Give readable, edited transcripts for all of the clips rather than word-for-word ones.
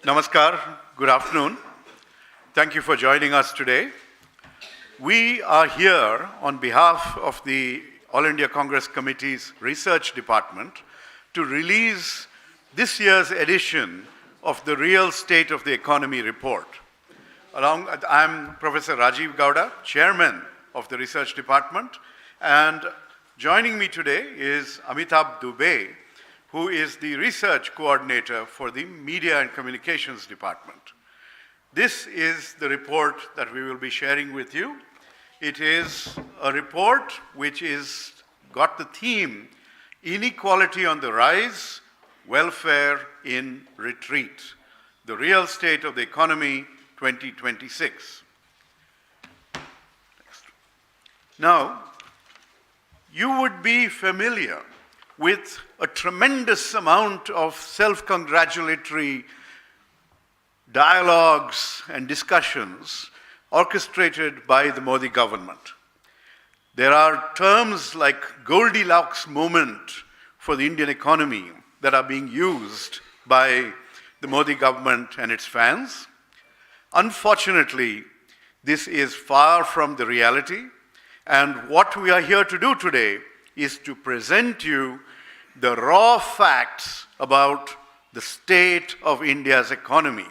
Namaskar, good afternoon. Thank you for joining us today. We are here on behalf of the All India Congress Committee's Research Department to release this year's edition of the Real State of the Economy report. I'm Professor Rajiv Gowda, Chairman of the Research Department, and joining me today is Amitabh Dubey, who is the Research Coordinator for the Media and Communications Department. This is the report that we will be sharing with you. It is a report which is got the theme, Inequality on the Rise, Welfare in Retreat, the Real State of the Economy 2026. Next. Now, you would be familiar with a tremendous amount of self-congratulatory dialogues and discussions orchestrated by the Modi government. There are terms like Goldilocks moment for the Indian economy that are being used by the Modi government and its fans. Unfortunately, this is far from the reality, and what we are here to do today is to present you the raw facts about the state of India's economy.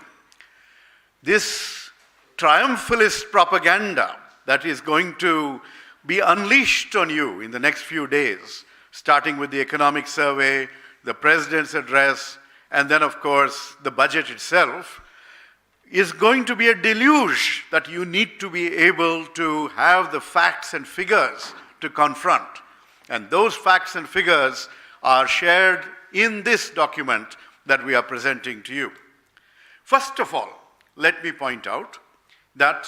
This triumphalist propaganda that is going to be unleashed on you in the next few days, starting with the economic survey, the president's address, and then, of course, the budget itself, is going to be a deluge that you need to be able to have the facts and figures to confront. And those facts and figures are shared in this document that we are presenting to you. First of all, let me point out that,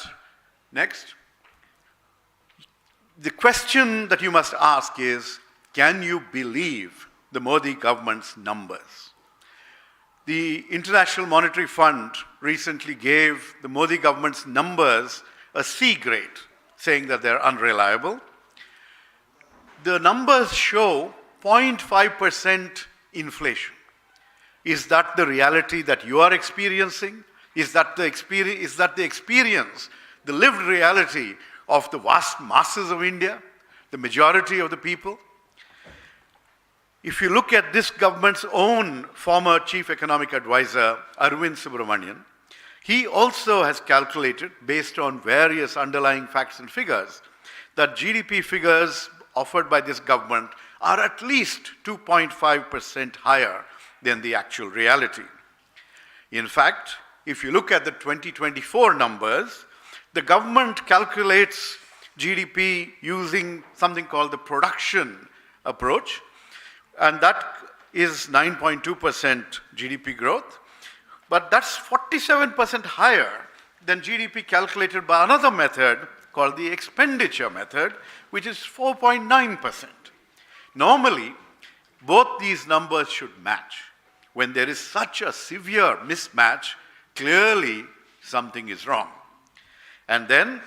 next, the question that you must ask is, can you believe the Modi government's numbers? The International Monetary Fund recently gave the Modi government's numbers a C grade, saying that they're unreliable. The numbers show 0.5% inflation. Is that the reality that you are experiencing? Is that the experience, the lived reality of the vast masses of India, the majority of the people? If you look at this government's own former chief economic advisor, Arvind Subramanian, he also has calculated, based on various underlying facts and figures, that GDP figures offered by this government are at least 2.5% higher than the actual reality. In fact, if you look at the 2024 numbers, the government calculates GDP using something called the production approach, and that is 9.2% GDP growth, but that's 47% higher than GDP calculated by another method called the expenditure method, which is 4.9%. Normally, both these numbers should match. When there is such a severe mismatch, clearly something is wrong. And then,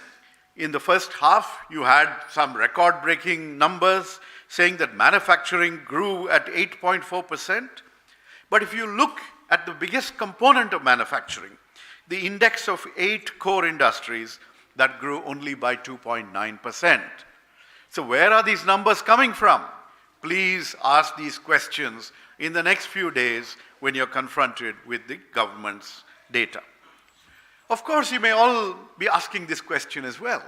in the first half, you had some record-breaking numbers saying that manufacturing grew at 8.4%. But if you look at the biggest component of manufacturing, the index of 8 core industries, that grew only by 2.9%. So where are these numbers coming from? Please ask these questions in the next few days when you're confronted with the government's data. Of course, you may all be asking this question as well.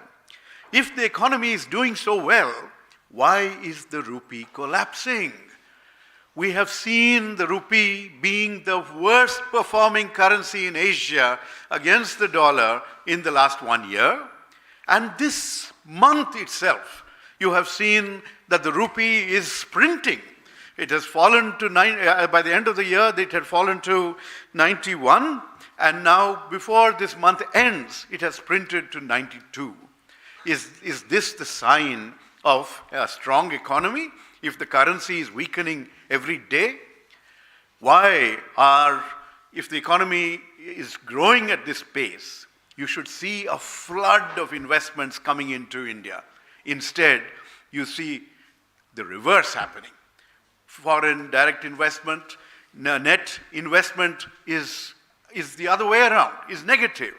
If the economy is doing so well, why is the rupee collapsing? We have seen the rupee being the worst performing currency in Asia against the dollar in the last 1 year. And this month itself, you have seen that the rupee is sprinting. It has fallen to by the end of the year, it had fallen to 91. And now, before this month ends, it has sprinted to 92. Is this the sign of a strong economy if the currency is weakening every day? If the economy is growing at this pace, you should see a flood of investments coming into India. Instead, you see the reverse happening. Foreign direct investment, net investment is is the other way around, is negative.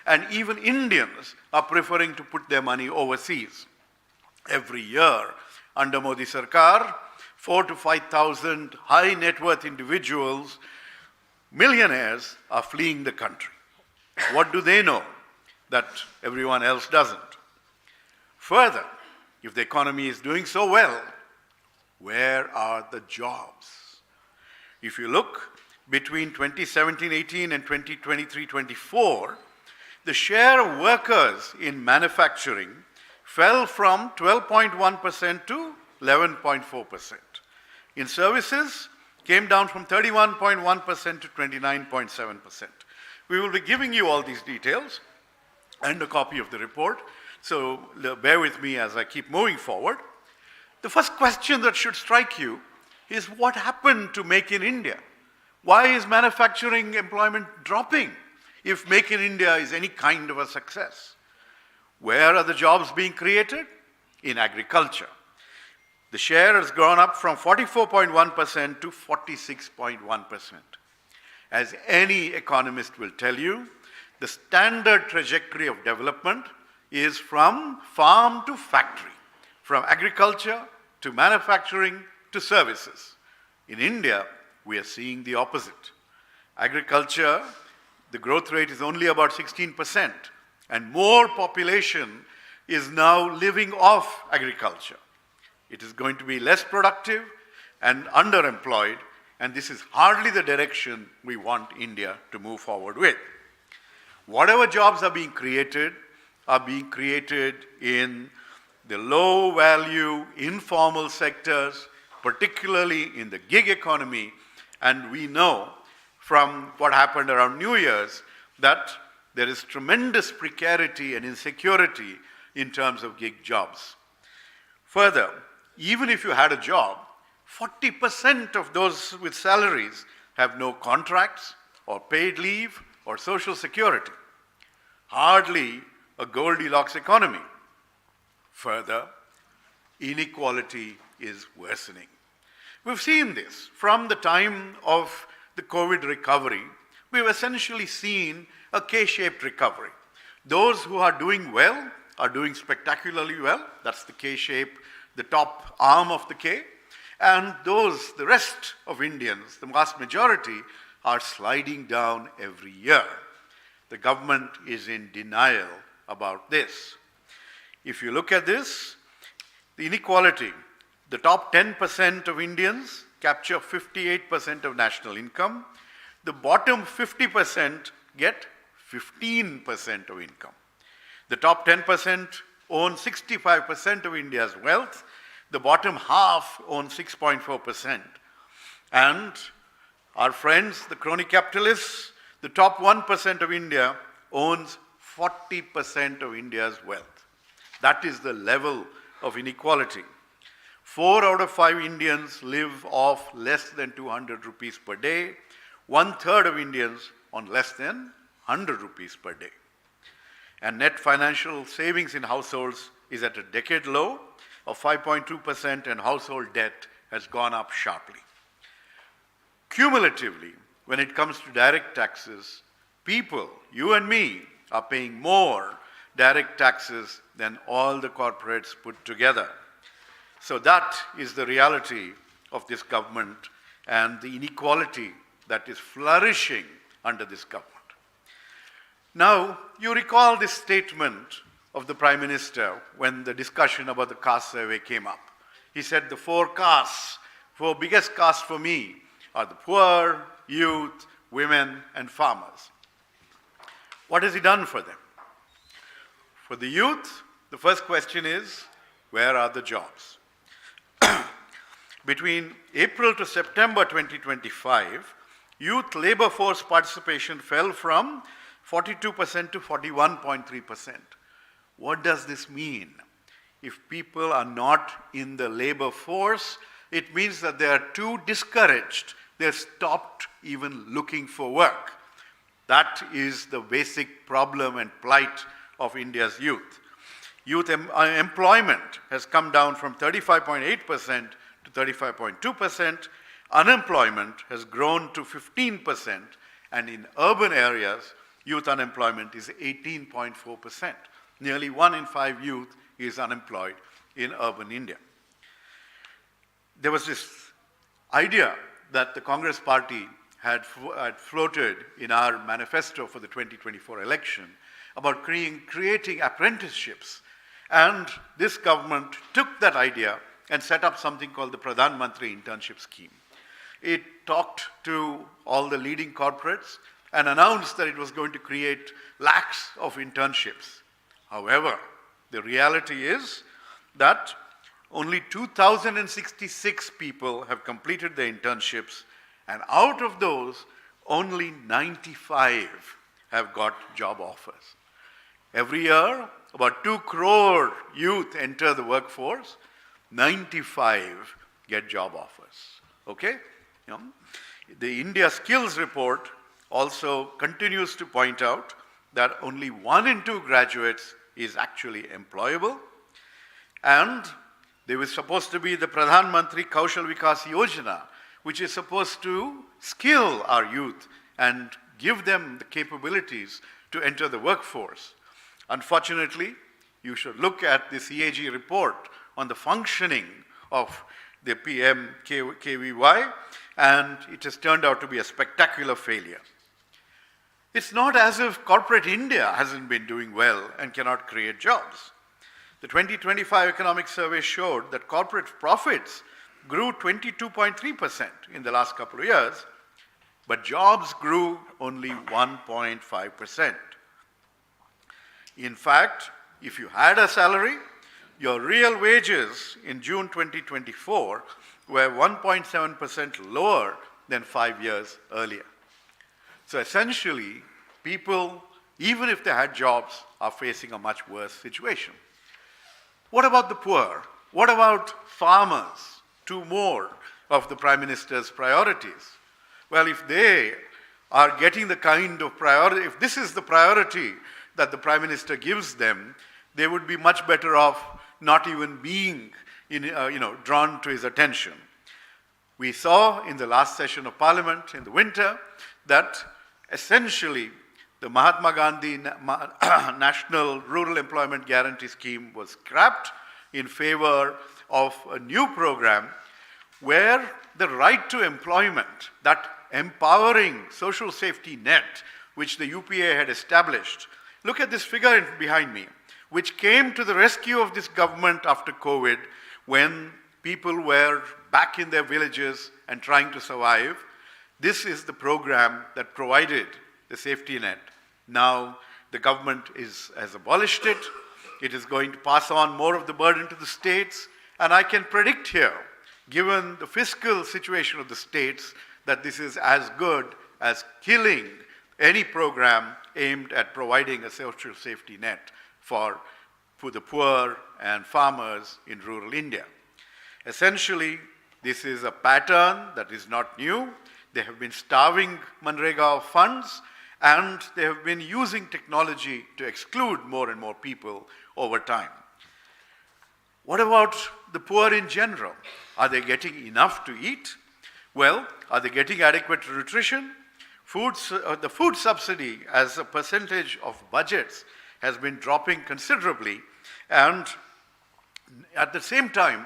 And even Indians are preferring to put their money overseas. Every year, under Modi Sarkar, 4,000 to 5,000 high net worth individuals, millionaires, are fleeing the country. What do they know that everyone else doesn't? Further, if the economy is doing so well, where are the jobs? If you look between 2017-18 and 2023-24, the share of workers in manufacturing fell from 12.1% to 11.4%. In services, came down from 31.1% to 29.7%. We will be giving you all these details and a copy of the report, so bear with me as I keep moving forward. The first question that should strike you is, what happened to Make in India? Why is manufacturing employment dropping if Make in India is any kind of a success? Where are the jobs being created? In agriculture. The share has gone up from 44.1% to 46.1%. As any economist will tell you, the standard trajectory of development is from farm to factory, from agriculture to manufacturing to services. In India, we are seeing the opposite. Agriculture, the growth rate is only about 16%, and more population is now living off agriculture. It is going to be less productive and underemployed, and this is hardly the direction we want India to move forward with. Whatever jobs are being created in the low-value, informal sectors, particularly in the gig economy, and we know from what happened around New Year's that there is tremendous precarity and insecurity in terms of gig jobs. Further, even if you had a job, 40% of those with salaries have no contracts or paid leave or social security. Hardly a Goldilocks economy. Further, inequality is worsening. We've seen this from the time of the COVID recovery. We've essentially seen a K-shaped recovery. Those who are doing well are doing spectacularly well. That's the K-shape, the top arm of the K. And those, the rest of Indians, the vast majority, are sliding down every year. The government is in denial about this. If you look at this, the inequality, the top 10% of Indians capture 58% of national income. The bottom 50% get 15% of income. The top 10% own 65% of India's wealth. The bottom half own 6.4%. And our friends, the crony capitalists, the top 1% of India owns 40% of India's wealth. That is the level of inequality. 4 out of 5 Indians live off less than 200 rupees per day. 1/3 of Indians on less than 100 rupees per day. And net financial savings in households is at a decade low of 5.2%, and household debt has gone up sharply. Cumulatively, when it comes to direct taxes, people, you and me, are paying more direct taxes than all the corporates put together. So that is the reality of this government and the inequality that is flourishing under this government. Now, you recall this statement of the Prime Minister when the discussion about the caste survey came up. He said the 4 castes, 4 biggest castes for me are the poor, youth, women, and farmers. What has he done for them? For the youth, the first question is, where are the jobs? Between April to September 2025, youth labor force participation fell from 42% to 41.3%. What does this mean? If people are not in the labor force, it means that they are too discouraged. They've stopped even looking for work. That is the basic problem and plight of India's youth. Youth employment has come down from 35.8% to 35.2%. Unemployment has grown to 15%, And in urban areas, youth unemployment is 18.4%. Nearly 1 in 5 youth is unemployed in urban India. There was this idea that the Congress party had floated in our manifesto for the 2024 election about creating apprenticeships. And this government took that idea and set up something called the Pradhan Mantri Internship Scheme. It talked to all the leading corporates and announced that it was going to create lakhs of internships. However, the reality is that only 2,066 people have completed their internships, and out of those, only 95 have got job offers. Every year, about 2 crore youth enter the workforce, 95 get job offers. Okay? You know, the India Skills Report also continues to point out that only 1 in 2 graduates is actually employable, and there was supposed to be the Pradhan Mantri Kaushal Vikas Yojana, which is supposed to skill our youth and give them the capabilities to enter the workforce. Unfortunately, you should look at the CAG report on the functioning of the PMKVY, and it has turned out to be a spectacular failure. It's not as if corporate India hasn't been doing well and cannot create jobs. The 2025 economic survey showed that corporate profits grew 22.3% in the last couple of years, but jobs grew only 1.5%. In fact, if you had a salary, your real wages in June 2024 were 1.7% lower than 5 years earlier. So essentially, people, even if they had jobs, are facing a much worse situation. What about the poor? What about farmers? 2 more of the Prime Minister's priorities. Well, if they are getting the kind of priority, if this is the priority that the Prime Minister gives them, they would be much better off not even being drawn to his attention. We saw in the last session of Parliament in the winter that essentially the Mahatma Gandhi National Rural Employment Guarantee Scheme was scrapped in favor of a new program where the right to employment, that empowering social safety net which the UPA had established. Look at this figure behind me, which came to the rescue of this government after COVID when people were back in their villages and trying to survive. This is the program that provided the safety net. Now the government has abolished it. It is going to pass on more of the burden to the states. And I can predict here, given the fiscal situation of the states, that this is as good as killing any program aimed at providing a social safety net for the poor and farmers in rural India. Essentially, this is a pattern that is not new. They have been starving Manrega of funds, and they have been using technology to exclude more and more people over time. What about the poor in general? Are they getting enough to eat? Well, are they getting adequate nutrition? The food subsidy as a percentage of budgets has been dropping considerably, and at the same time,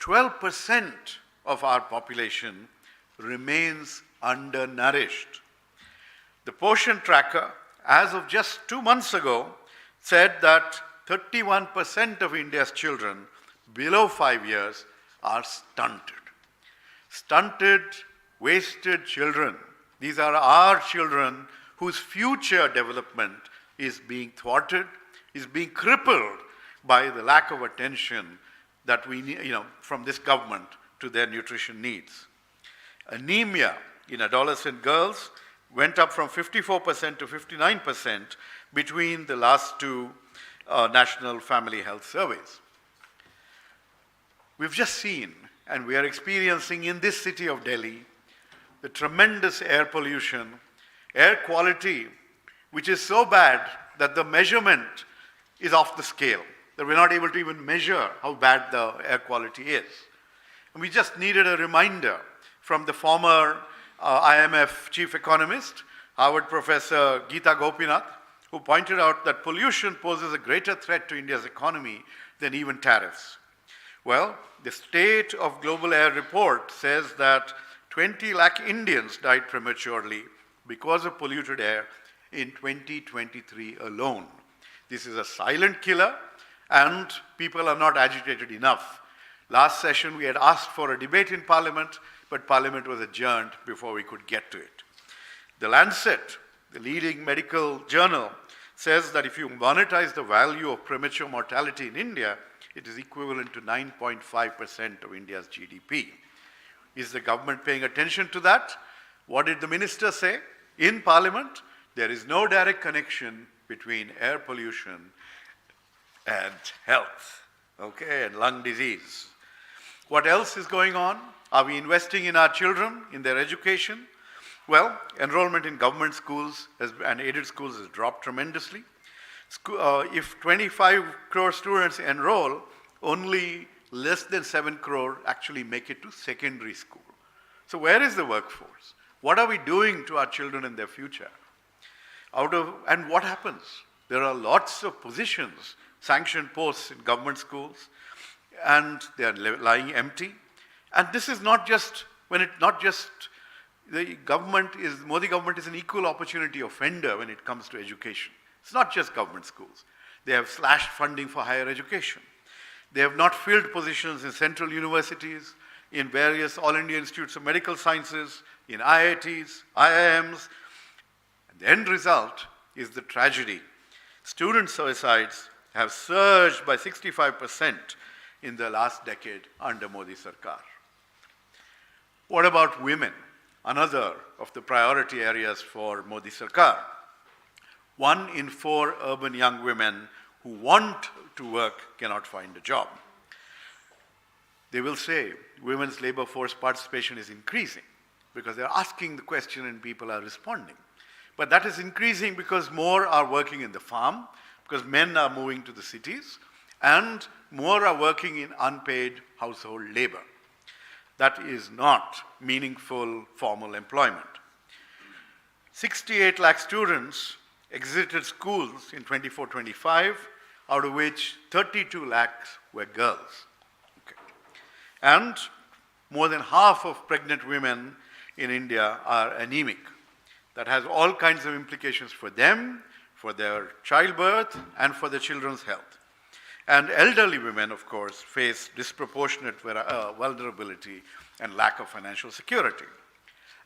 12% of our population remains undernourished. The Poshan Tracker, as of just 2 months ago, said that 31% of India's children below 5 years are stunted. Stunted, wasted children. These are our children whose future development is being thwarted, is being crippled by the lack of attention that we need, from this government to their nutrition needs. Anemia in adolescent girls went up from 54% to 59% between the last 2 national family health surveys. We've just seen, and we are experiencing in this city of Delhi, the tremendous air pollution, air quality, which is so bad that the measurement is off the scale, that we're not able to even measure how bad the air quality is. And we just needed a reminder from the former IMF chief economist Harvard professor Geeta Gopinath, who pointed out that pollution poses a greater threat to India's economy than even tariffs. Well, the State of Global Air report says that 20 lakh Indians died prematurely because of polluted air in 2023 alone. This is a silent killer, and people are not agitated enough. Last session, we had asked for a debate in Parliament, but Parliament was adjourned before we could get to it. The Lancet, the leading medical journal, says that if you monetize the value of premature mortality in India, it is equivalent to 9.5% of India's GDP. Is the government paying attention to that? What did the minister say in Parliament? There is no direct connection between air pollution and health, okay, and lung disease. What else is going on? Are we investing in our children, in their education? Well, enrollment in government schools and aided schools has dropped tremendously. If 25 crore students enroll, only less than 7 crore actually make it to secondary school. So where is the workforce? What are we doing to our children and their future? And what happens? There are lots of positions, sanctioned posts in government schools, and they are lying empty. And this is not just the Modi government is an equal opportunity offender when it comes to education. It's not just government schools. They have slashed funding for higher education. They have not filled positions in central universities, in various All India Institutes of Medical Sciences, in IITs, IIMs. And the end result is the tragedy. Student suicides have surged by 65% in the last decade under Modi Sarkar. What about women? Another of the priority areas for Modi Sarkar. 1 in 4 urban young women who want to work cannot find a job. They will say women's labor force participation is increasing because they're asking the question and people are responding. But that is increasing because more are working in the farm, because men are moving to the cities, and more are working in unpaid household labor. That is not meaningful formal employment. 68 lakh students exited schools in 24-25, out of which 32 lakhs were girls. Okay. And more than half of pregnant women in India are anemic. That has all kinds of implications for them, for their childbirth, and for their children's health. And elderly women, of course, face disproportionate vulnerability and lack of financial security.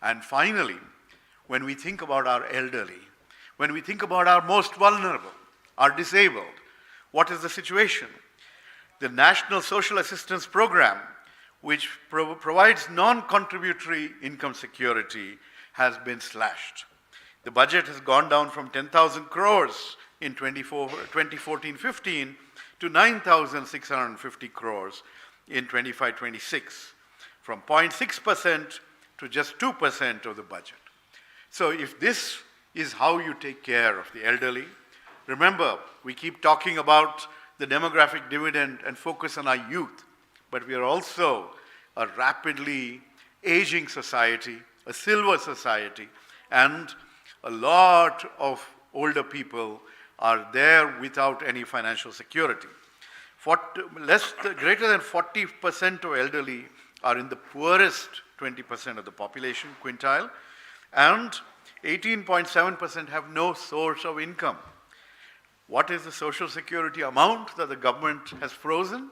And finally, when we think about our elderly, when we think about our most vulnerable, our disabled, what is the situation? The National Social Assistance Program, which provides non-contributory income security, has been slashed. The budget has gone down from 10,000 crores in 2014-15 to 9,650 crores in 25-26, from 0.6% to just 2% of the budget. So if this is how you take care of the elderly, remember, we keep talking about the demographic dividend and focus on our youth, but we are also a rapidly aging society, a silver society, and a lot of older people are there without any financial security. Greater than 40% of elderly are in the poorest 20% of the population quintile, and 18.7% have no source of income. What is the social security amount that the government has frozen?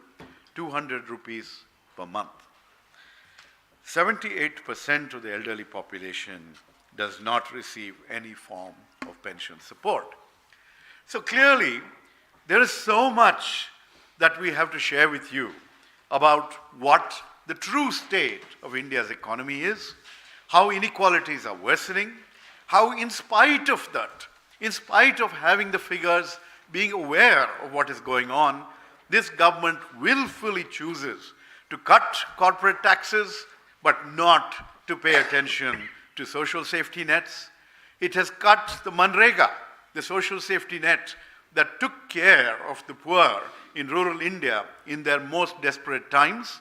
200 rupees per month. 78% of the elderly population does not receive any form of pension support. So clearly, there is so much that we have to share with you about what the true state of India's economy is, how inequalities are worsening, how in spite of that, in spite of having the figures, being aware of what is going on, this government willfully chooses to cut corporate taxes, but not to pay attention to social safety nets. It has cut the Manrega, the social safety net that took care of the poor in rural India in their most desperate times,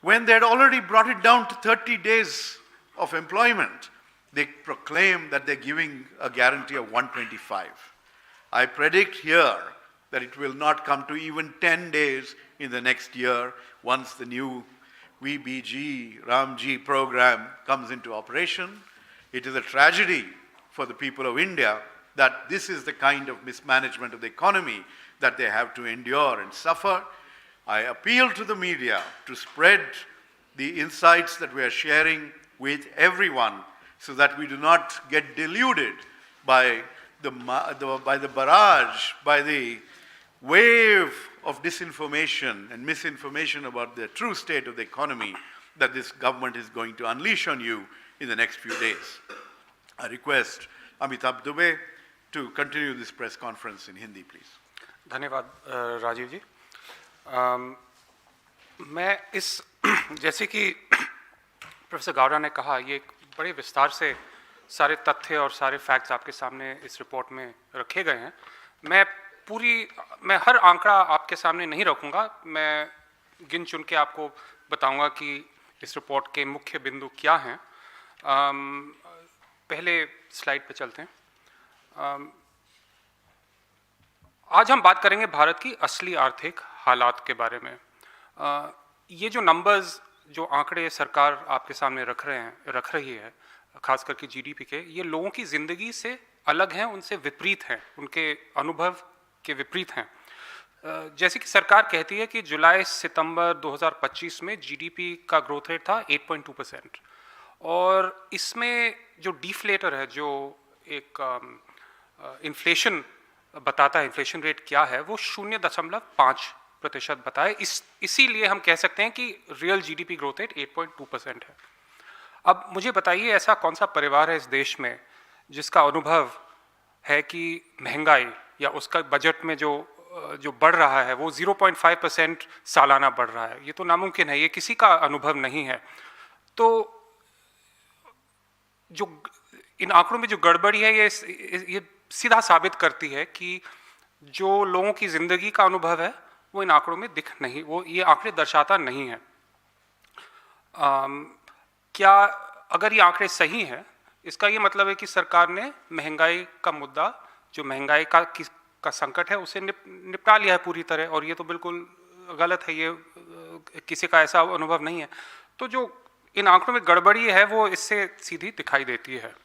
when they had already brought it down to 30 days of employment. they proclaim that they're giving a guarantee of 125. I predict here that it will not come to even 10 days in the next year once the new VBG, Ramji program comes into operation. It is a tragedy for the people of India that this is the kind of mismanagement of the economy that they have to endure and suffer. I appeal to the media to spread the insights that we are sharing with everyone so that we do not get deluded by the barrage, by the wave of disinformation and misinformation about the true state of the economy that this government is going to unleash on you in the next few days. I request Amitabh Dubey to continue this press conference in Hindi, please. धन्यवाद राजीव जी। मैं इस जैसे कि professor Gowda ने कहा, ये एक बड़े विस्तार से सारे तथ्य और सारे फैक्ट्स आपके सामने इस रिपोर्ट में रखे गए हैं। मैं हर आंकड़ा आपके सामने नहीं रखूंगा, मैं गिन चुन के आपको बताऊंगा कि इस रिपोर्ट के मुख्य बिंदु क्या हैं। पहले स्लाइड पे चलते हैं। आज हम बात करेंगे भारत की असली आर्थिक हालात के बारे में। ये जो नंबर्स, जो आंकड़े सरकार आपके सामने रख रही है, खास करके जीडीपी के, ये लोगों की ज़िंदगी से अलग हैं, उनसे विपरीत हैं, उनके अनुभव के विपरीत हैं। जैसे कि सरकार कहती है कि जुलाई सितंबर 2025 में जीडीपी का ग्रोथ रेट था 8.2%, और इसमें जो डिफ्लेटर है, जो एक इन्फ्लेशन बताता है, इन्फ्लेशन रेट क्या है, वो 0.5% बताए। इसीलिए हम कह सकते हैं कि रियल जीडीपी ग्रोथ रेट 8.2% है। अब मुझे बताइए, ऐसा कौन सा परिवार है इस देश में जिसका अनुभव है कि महंगाई या उसका बजट में जो बढ़ रहा है वो 0.5% सालाना बढ़ रहा है? ये तो नामुमकिन है, ये किसी का अनुभव नहीं है। तो जो इन आंकड़ों में जो गड़बड़ी है, ये सीधा साबित करती है कि जो लोगों की ज़िंदगी का अनुभव है वो इन आंकड़ों में ये आंकड़े दर्शाता नहीं है। क्या अगर ये आंकड़े सही हैं, इसका ये मतलब है कि सरकार ने महंगाई का मुद्दा, जो महंगाई का संकट है, उसे निपटा लिया है पूरी तरह, और ये तो बिल्कुल गलत है, ये किसी का ऐसा अनुभव नहीं है। तो जो इन आंकड़ों में गड़बड़ी है वो इससे सीधी दिखाई देती है,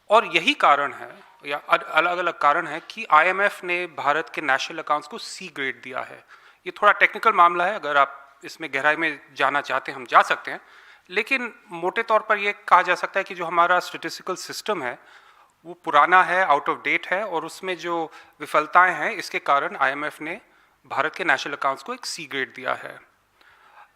और यही कारण है, या अलग अलग कारण है, कि आईएमएफ ने भारत के नेशनल अकाउंट्स को सी ग्रेड दिया है। ये थोड़ा टेक्निकल मामला है, अगर आप इसमें गहराई में जाना चाहते हैं हम जा सकते हैं, लेकिन मोटे तौर पर यह कहा जा सकता है कि जो हमारा स्टैटिस्टिकल सिस्टम है वो पुराना है, आउट ऑफ डेट है, और उसमें जो विफलताएं हैं इसके कारण आईएमएफ ने भारत के नेशनल अकाउंट्स को एक सी ग्रेड दिया है।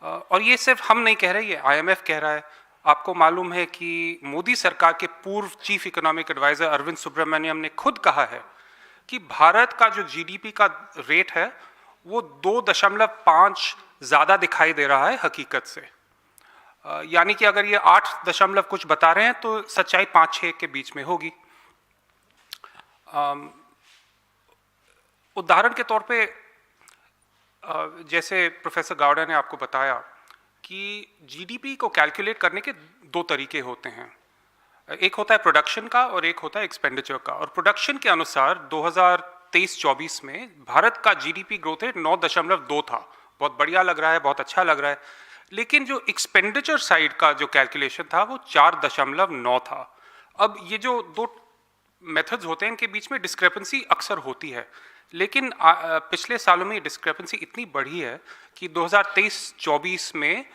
और ये सिर्फ हम नहीं कह रहे, ये आईएमएफ कह रहा है। आपको मालूम है कि मोदी सरकार के पूर्व chief economic adviser Arvind Subramanian ने खुद कहा है कि भारत का जो जीडीपी का रेट है वो 2.5 ज़्यादा दिखाई दे रहा है हकीकत से। यानी कि अगर ये 8 कुछ बता रहे हैं तो सच्चाई 5-6 के बीच में होगी। उदाहरण के तौर पे जैसे प्रोफेसर गावड़ा ने आपको बताया कि जीडीपी को कैलकुलेट करने के 2 तरीके होते हैं, एक होता है प्रोडक्शन का और एक होता है एक्सपेंडिचर का। और प्रोडक्शन के अनुसार 2023-24 में भारत का जीडीपी ग्रोथ रेट 9.2 था, बहुत बढ़िया लग रहा है, बहुत अच्छा लग रहा है। लेकिन जो एक्सपेंडिचर साइड का जो कैलकुलेशन था वो 4.9 था। अब ये जो 2 मेथड्स होते हैं इनके बीच में डिस्क्रिपेंसी अक्सर होती है, लेकिन पिछले सालों में ये डिस्क्रिपेंसी इतनी बढ़ी है कि 2023-24 में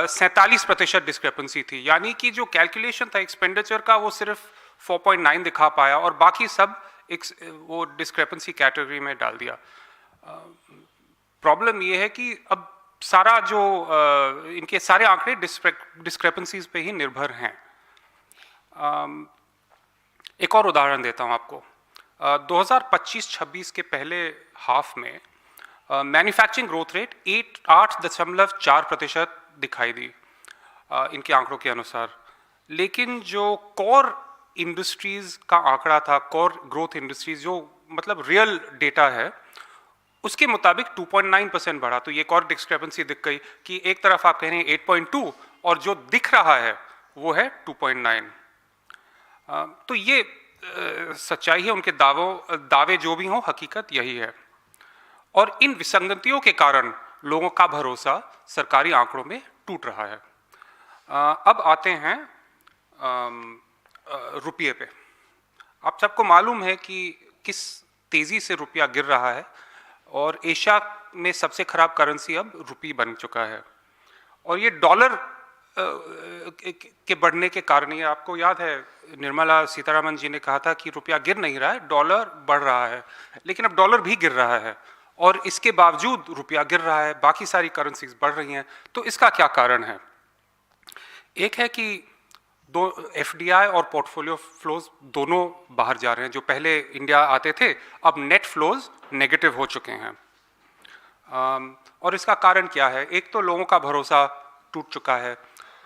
47% डिस्क्रिपेंसी थी। यानी कि जो कैलकुलेशन था एक्सपेंडिचर का वो सिर्फ 4.9 दिखा पाया और बाकी सब वो डिस्क्रिपेंसी कैटेगरी में डाल दिया। प्रॉब्लम ये है कि अब सारा जो इनके सारे आंकड़े डिस्क्रिपेंसीज पे ही निर्भर हैं। एक और उदाहरण देता हूं आपको। 2025-26 के पहले हाफ में मैन्युफैक्चरिंग ग्रोथ रेट 8.4% दिखाई दी इनके आंकड़ों के अनुसार, लेकिन जो कोर इंडस्ट्रीज का आंकड़ा था, कोर ग्रोथ इंडस्ट्रीज जो मतलब रियल डेटा है, उसके मुताबिक 2.9% बढ़ा। तो ये एक और डिस्क्रिपेंसी दिख गई कि एक तरफ आप कह रहे हैं 8.2 और जो दिख रहा है वो है 2.9। तो ये सच्चाई है, उनके दावे जो भी हों, हकीकत यही है। और इन विसंगतियों के कारण लोगों का भरोसा सरकारी आंकड़ों में टूट रहा है। अब आते हैं रुपये पे। आप सबको मालूम है कि किस तेज़ी से रुपया गिर रहा है, और एशिया में सबसे खराब करेंसी अब रुपये बन चुका है। और ये डॉलर के बढ़ने के कारण, ये आपको याद है निर्मला सीतारमण जी ने कहा था कि रुपया गिर नहीं रहा है, डॉलर बढ़ रहा है। लेकिन अब डॉलर भी गिर रहा है, और इसके बावजूद रुपया गिर रहा है, बाकी सारी करेंसीज बढ़ रही हैं। तो इसका क्या कारण है? एक है कि एफडीआई और पोर्टफोलियो फ्लोज दोनों बाहर जा रहे हैं। जो पहले इंडिया आते थे, अब नेट फ्लोज नेगेटिव हो चुके हैं। और इसका कारण क्या है? एक तो लोगों का भरोसा टूट चुका है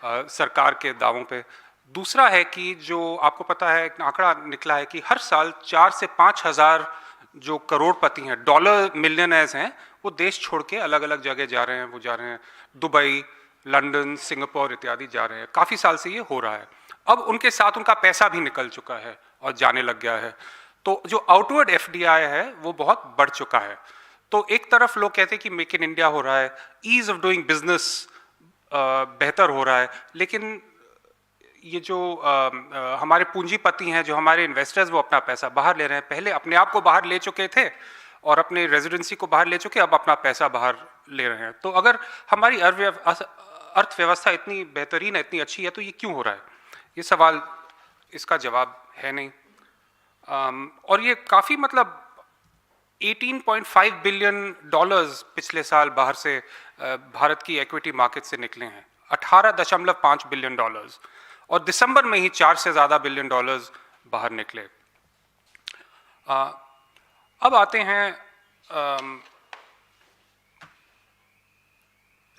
सरकार के दावों पे। दूसरा है कि जो आपको पता है, एक आंकड़ा निकला है कि हर साल 4 से 5 हज़ार जो करोड़पति हैं, डॉलर मिलियनर्स हैं, वो देश छोड़ के अलग अलग जगह जा रहे हैं। वो जा रहे हैं दुबई, लंदन, सिंगापुर इत्यादि जा रहे हैं। काफ़ी साल से ये हो रहा है। अब उनके साथ उनका पैसा भी निकल चुका है और जाने लग गया है। तो जो आउटवर्ड एफडीआई है वो बहुत बढ़ चुका है। तो एक तरफ लोग कहते हैं कि मेक इन इंडिया हो रहा है, ईज ऑफ डूइंग बिजनेस बेहतर हो रहा है, लेकिन ये जो हमारे पूंजीपति हैं, जो हमारे इन्वेस्टर्स, वो अपना पैसा बाहर ले रहे हैं। पहले अपने आप को बाहर ले चुके थे और अपने रेजिडेंसी को बाहर ले चुके, अब अपना पैसा बाहर ले रहे हैं। तो अगर हमारी अर्थव्यवस्था इतनी बेहतरीन है, इतनी अच्छी है, तो ये क्यों हो रहा है? ये सवाल, इसका जवाब है नहीं। और ये काफ़ी मतलब 18.5 बिलियन डॉलर्स पिछले साल बाहर से भारत की इक्विटी मार्केट से निकले हैं। 18.5 बिलियन डॉलर्स, और दिसंबर में ही 4 से ज़्यादा बिलियन डॉलर्स बाहर निकले। अब आते हैं,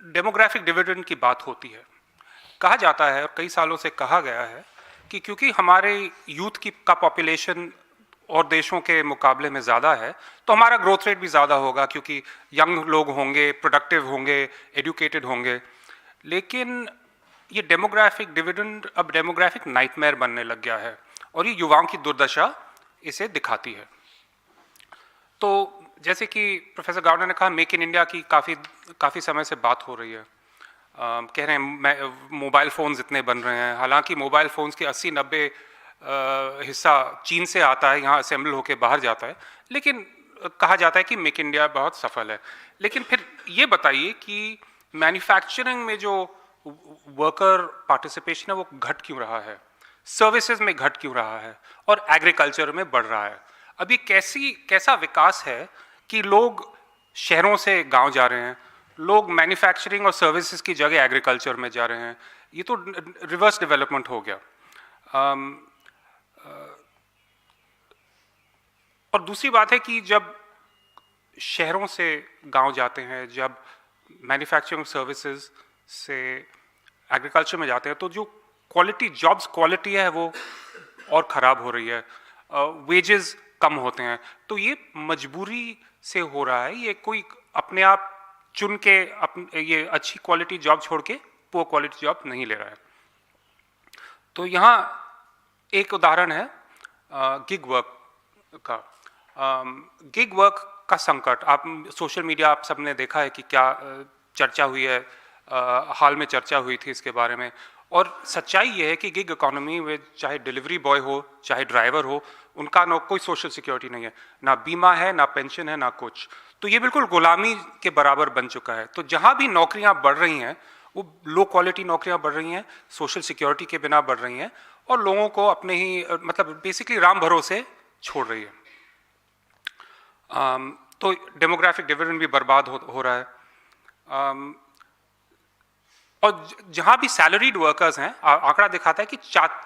डेमोग्राफिक डिविडेंड की बात होती है। कहा जाता है, और कई सालों से कहा गया है, कि क्योंकि हमारे यूथ का पॉपुलेशन और देशों के मुकाबले में ज़्यादा है, तो हमारा ग्रोथ रेट भी ज़्यादा होगा, क्योंकि यंग लोग होंगे, प्रोडक्टिव होंगे, एजुकेटेड होंगे। लेकिन ये डेमोग्राफिक डिविडेंड अब डेमोग्राफिक नाइटमेयर बनने लग गया है, और ये युवाओं की दुर्दशा इसे दिखाती है। तो जैसे कि प्रोफेसर गावडे ने कहा, मेक इन इंडिया की काफ़ी समय से बात हो रही है। कह रहे हैं मोबाइल फ़ोन्स इतने बन रहे हैं, हालांकि मोबाइल फ़ोन्स के 80-90 हिस्सा चीन से आता है, यहाँ असेंबल होकर बाहर जाता है। लेकिन कहा जाता है कि मेक इंडिया बहुत सफल है। लेकिन फिर ये बताइए कि मैन्युफैक्चरिंग में जो वर्कर पार्टिसिपेशन है वो घट क्यों रहा है, सर्विसेज में घट क्यों रहा है, और एग्रीकल्चर में बढ़ रहा है? अभी कैसा विकास है कि लोग शहरों से गांव जा रहे हैं, लोग मैन्युफैक्चरिंग और सर्विसेज की जगह एग्रीकल्चर में जा रहे हैं? ये तो रिवर्स डेवलपमेंट हो गया। और दूसरी बात है कि जब शहरों से गांव जाते हैं, जब मैन्युफैक्चरिंग सर्विसेज से एग्रीकल्चर में जाते हैं, तो जो जॉब्स क्वालिटी है वो और ख़राब हो रही है, वेजेस कम होते हैं। तो ये मजबूरी से हो रहा है, ये कोई अपने आप चुन के ये अच्छी क्वालिटी जॉब छोड़ के पुअर क्वालिटी जॉब नहीं ले रहा है। तो यहाँ एक उदाहरण है गिग वर्क का। गिग वर्क का संकट, आप सोशल मीडिया आप सबने देखा है कि क्या चर्चा हुई है, हाल में चर्चा हुई थी इसके बारे में। और सच्चाई ये है कि गिग इकोनॉमी में चाहे डिलीवरी बॉय हो, चाहे ड्राइवर हो, उनका ना कोई सोशल सिक्योरिटी नहीं है, ना बीमा है, ना पेंशन है, ना कुछ। तो ये बिल्कुल गुलामी के बराबर बन चुका है। तो जहाँ भी नौकरियाँ बढ़ रही हैं वो लो क्वालिटी नौकरियाँ बढ़ रही हैं, सोशल सिक्योरिटी के बिना बढ़ रही हैं, और लोगों को अपने ही मतलब बेसिकली राम भरोसे छोड़ रही है। तो डेमोग्राफिक डिविडेंड भी बर्बाद हो रहा है। और जहाँ भी सैलरीड वर्कर्स हैं, आंकड़ा दिखाता है कि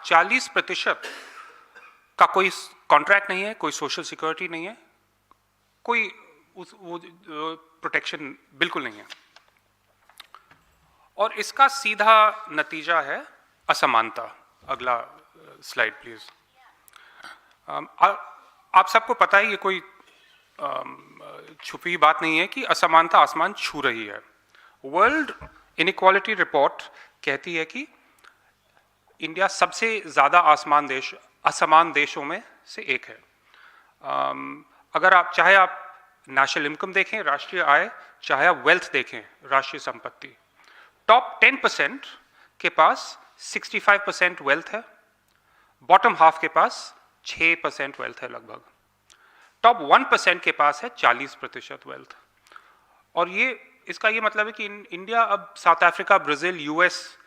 40% का कोई कॉन्ट्रैक्ट नहीं है, कोई सोशल सिक्योरिटी नहीं है, कोई वो प्रोटेक्शन बिल्कुल नहीं है। और इसका सीधा नतीजा है असमानता। अगला स्लाइड प्लीज। आप सबको पता है, ये कोई छुपी बात नहीं है कि असमानता आसमान छू रही है। वर्ल्ड इनइक्वालिटी रिपोर्ट कहती है कि इंडिया सबसे ज़्यादा असमान देशों में से एक है। अगर आप चाहे आप नेशनल इनकम देखें, राष्ट्रीय आय, चाहे आप वेल्थ देखें, राष्ट्रीय संपत्ति, टॉप 10% के पास 65% वेल्थ है, बॉटम हाफ के पास 6% वेल्थ है लगभग, टॉप 1% के पास है 40% वेल्थ। और ये इसका ये मतलब है कि इंडिया अब साउथ अफ्रीका, ब्राजील, यूएस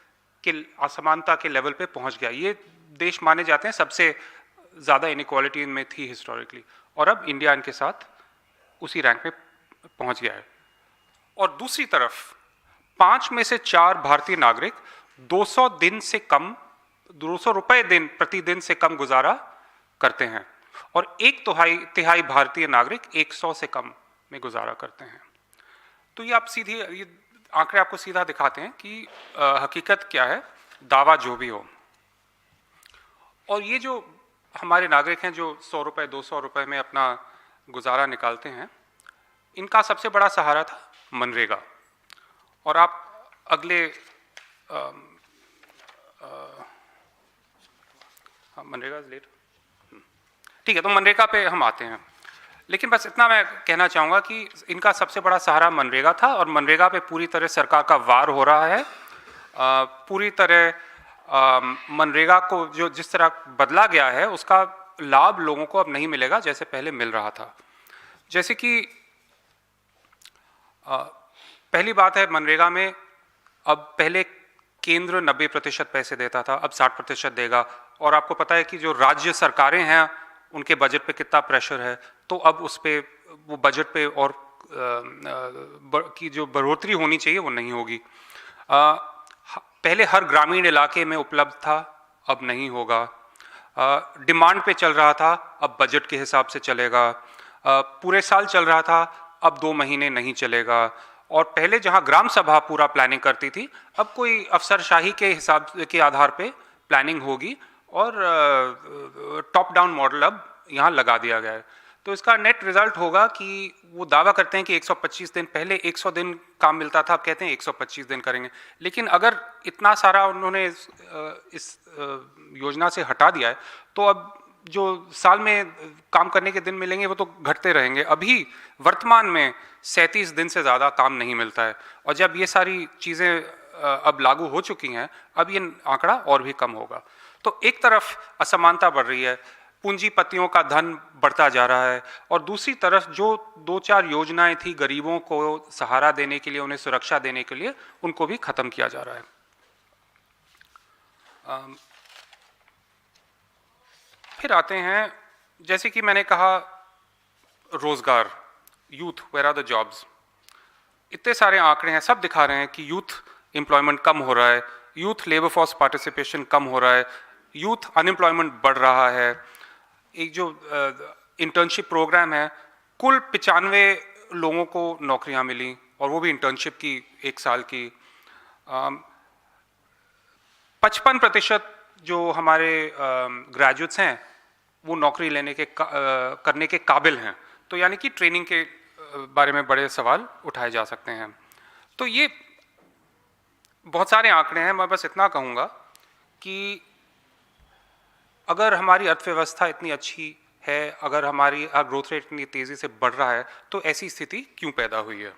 के असमानता के लेवल पे पहुंच गया। ये देश माने जाते हैं सबसे ज़्यादा इनइक्वालिटी में थी हिस्टोरिकली, और अब इंडिया इनके साथ उसी रैंक पे पहुंच गया है। और दूसरी तरफ 5 में से 4 भारतीय नागरिक 200 दिन से कम, 200 रुपए प्रतिदिन से कम गुजारा करते हैं, और एक तिहाई भारतीय नागरिक 100 से कम में गुजारा करते हैं। तो ये आप सीधे ये आंकड़े आपको सीधा दिखाते हैं कि हकीकत क्या है, दावा जो भी हो। और ये जो हमारे नागरिक हैं जो 100 रुपए 200 रुपए में अपना गुजारा निकालते हैं, इनका सबसे बड़ा सहारा था मनरेगा। और आप अगले मनरेगा लेट, ठीक है, तो मनरेगा पे हम आते हैं। लेकिन बस इतना मैं कहना चाहूँगा कि इनका सबसे बड़ा सहारा मनरेगा था, और मनरेगा पे पूरी तरह सरकार का वार हो रहा है। पूरी तरह मनरेगा को जो जिस तरह बदला गया है, उसका लाभ लोगों को अब नहीं मिलेगा जैसे पहले मिल रहा था। जैसे कि पहली बात है, मनरेगा में अब पहले केंद्र 90% पैसे देता था, अब 60% देगा। और आपको पता है कि जो राज्य सरकारें हैं उनके बजट पे कितना प्रेशर है, तो अब उस पे वो बजट पे और की जो बढ़ोतरी होनी चाहिए वो नहीं होगी। पहले हर ग्रामीण इलाके में उपलब्ध था, अब नहीं होगा। डिमांड पे चल रहा था, अब बजट के हिसाब से चलेगा। पूरे साल चल रहा था, अब 2 महीने नहीं चलेगा। और पहले जहां ग्राम सभा पूरा प्लानिंग करती थी, अब कोई अफसरशाही के हिसाब के आधार पे प्लानिंग होगी, और टॉप डाउन मॉडल अब यहाँ लगा दिया गया है। तो इसका नेट रिजल्ट होगा कि वो दावा करते हैं कि 125 दिन, पहले 100 दिन काम मिलता था, अब कहते हैं 125 दिन करेंगे। लेकिन अगर इतना सारा उन्होंने इस योजना से हटा दिया है, तो अब जो साल में काम करने के दिन मिलेंगे वो तो घटते रहेंगे। अभी वर्तमान में 37 दिन से ज़्यादा काम नहीं मिलता है, और जब ये सारी चीज़ें अब लागू हो चुकी हैं, अब ये आंकड़ा और भी कम होगा। तो एक तरफ असमानता बढ़ रही है, पूंजीपतियों का धन बढ़ता जा रहा है, और दूसरी तरफ जो 2-4 योजनाएं थी गरीबों को सहारा देने के लिए, उन्हें सुरक्षा देने के लिए, उनको भी खत्म किया जा रहा है। फिर आते हैं, जैसे कि मैंने कहा, रोजगार, youth, where are the jobs. इतने सारे आंकड़े हैं, सब दिखा रहे हैं कि यूथ एम्प्लॉयमेंट कम हो रहा है, यूथ लेबर फोर्स पार्टिसिपेशन कम हो रहा है, यूथ अनएम्प्लॉयमेंट बढ़ रहा है। एक जो इंटर्नशिप प्रोग्राम है, कुल 95 लोगों को नौकरियां मिली, और वो भी इंटर्नशिप की 1 साल की। 55% जो हमारे ग्रेजुएट्स हैं वो नौकरी लेने के करने के काबिल हैं। तो यानी कि ट्रेनिंग के बारे में बड़े सवाल उठाए जा सकते हैं। तो ये बहुत सारे आंकड़े हैं। मैं बस इतना कहूँगा कि अगर हमारी अर्थव्यवस्था इतनी अच्छी है, अगर हमारी ग्रोथ रेट इतनी तेज़ी से बढ़ रहा है, तो ऐसी स्थिति क्यों पैदा हुई है।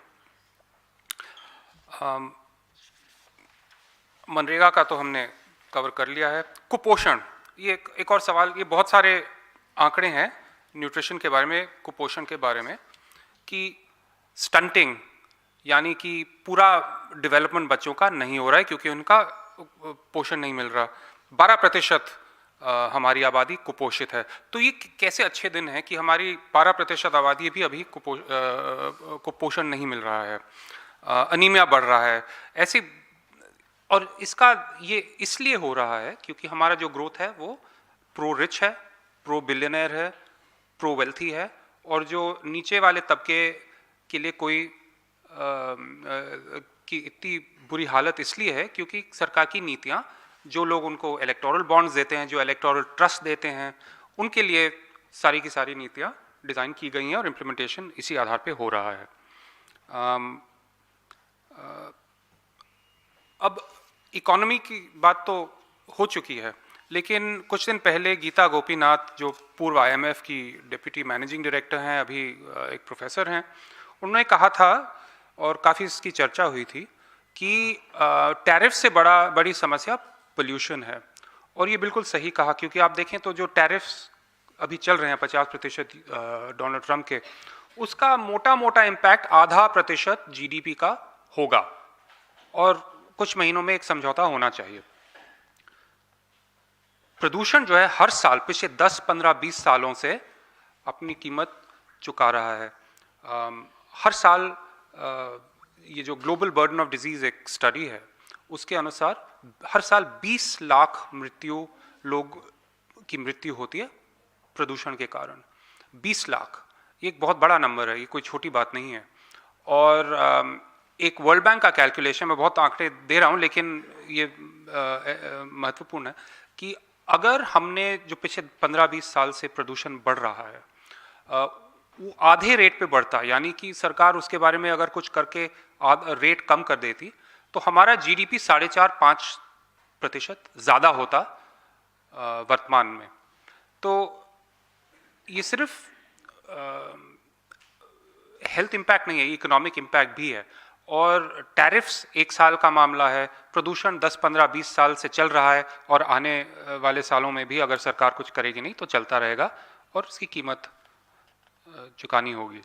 मनरेगा का तो हमने कवर कर लिया है। कुपोषण, ये एक और सवाल, ये बहुत सारे आंकड़े हैं न्यूट्रिशन के बारे में, कुपोषण के बारे में, कि स्टंटिंग यानी कि पूरा डेवलपमेंट बच्चों का नहीं हो रहा है क्योंकि उनका पोषण नहीं मिल रहा। 12% हमारी आबादी कुपोषित है। तो ये कैसे अच्छे दिन हैं कि हमारी 12% आबादी भी अभी कुपोषण नहीं मिल रहा है, अनीमिया बढ़ रहा है ऐसी। और इसका ये इसलिए हो रहा है क्योंकि हमारा जो ग्रोथ है वो प्रो रिच है, प्रो बिलियनर है, प्रो वेल्थी है, और जो नीचे वाले तबके के लिए कोई की इतनी बुरी हालत इसलिए है क्योंकि सरकार की नीतियाँ, जो लोग उनको इलेक्टोरल बॉन्ड्स देते हैं, जो इलेक्टोरल ट्रस्ट देते हैं, उनके लिए सारी की सारी नीतियाँ डिज़ाइन की गई हैं और इम्प्लीमेंटेशन इसी आधार पे हो रहा है। अब इकोनॉमी की बात तो हो चुकी है, लेकिन कुछ दिन पहले गीता गोपीनाथ, जो पूर्व IMF की डिप्टी मैनेजिंग डायरेक्टर हैं, अभी एक प्रोफेसर हैं, उन्होंने कहा था और काफ़ी इसकी चर्चा हुई थी कि टैरिफ से बड़ी समस्या पोल्यूशन है। और ये बिल्कुल सही कहा, क्योंकि आप देखें तो जो टैरिफ्स अभी चल रहे हैं 50% डोनाल्ड ट्रंप के, उसका मोटा मोटा इम्पैक्ट 0.5% GDP का होगा और कुछ महीनों में एक समझौता होना चाहिए। प्रदूषण जो है हर साल पिछले 10, 15, 20 सालों से अपनी कीमत चुका रहा है। हर साल ये जो ग्लोबल बर्डन ऑफ डिजीज एक स्टडी है, उसके अनुसार हर साल 20 लाख लोग की मृत्यु होती है प्रदूषण के कारण। 20 लाख, ये एक बहुत बड़ा नंबर है, ये कोई छोटी बात नहीं है। और एक वर्ल्ड बैंक का कैलकुलेशन, मैं बहुत आंकड़े दे रहा हूँ लेकिन ये महत्वपूर्ण है कि अगर हमने जो पिछले 15-20 साल से प्रदूषण बढ़ रहा है वो आधे रेट पे बढ़ता, यानी कि सरकार उसके बारे में अगर कुछ करके रेट कम कर देती, तो हमारा GDP 4.5-5% ज़्यादा होता वर्तमान में। तो ये सिर्फ हेल्थ इम्पैक्ट नहीं है, इकोनॉमिक इम्पैक्ट भी है। और टैरिफ्स एक साल का मामला है, प्रदूषण 10, 15, 20 साल से चल रहा है और आने वाले सालों में भी अगर सरकार कुछ करेगी नहीं तो चलता रहेगा और उसकी कीमत चुकानी होगी।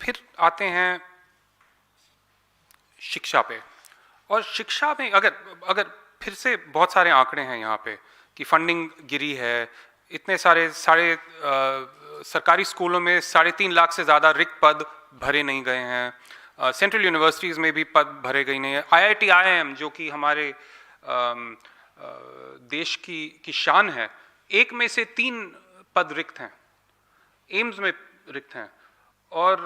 फिर आते हैं शिक्षा पे। और शिक्षा में अगर फिर से बहुत सारे आंकड़े हैं यहाँ पे कि फंडिंग गिरी है, इतने सारे सरकारी स्कूलों में 3.5 लाख से ज़्यादा रिक्त पद भरे नहीं गए हैं। सेंट्रल यूनिवर्सिटीज़ में भी पद भरे गए नहीं है। IIT IIM जो कि हमारे देश की शान है, एक में से 3 पद रिक्त हैं, एम्स में रिक्त हैं। और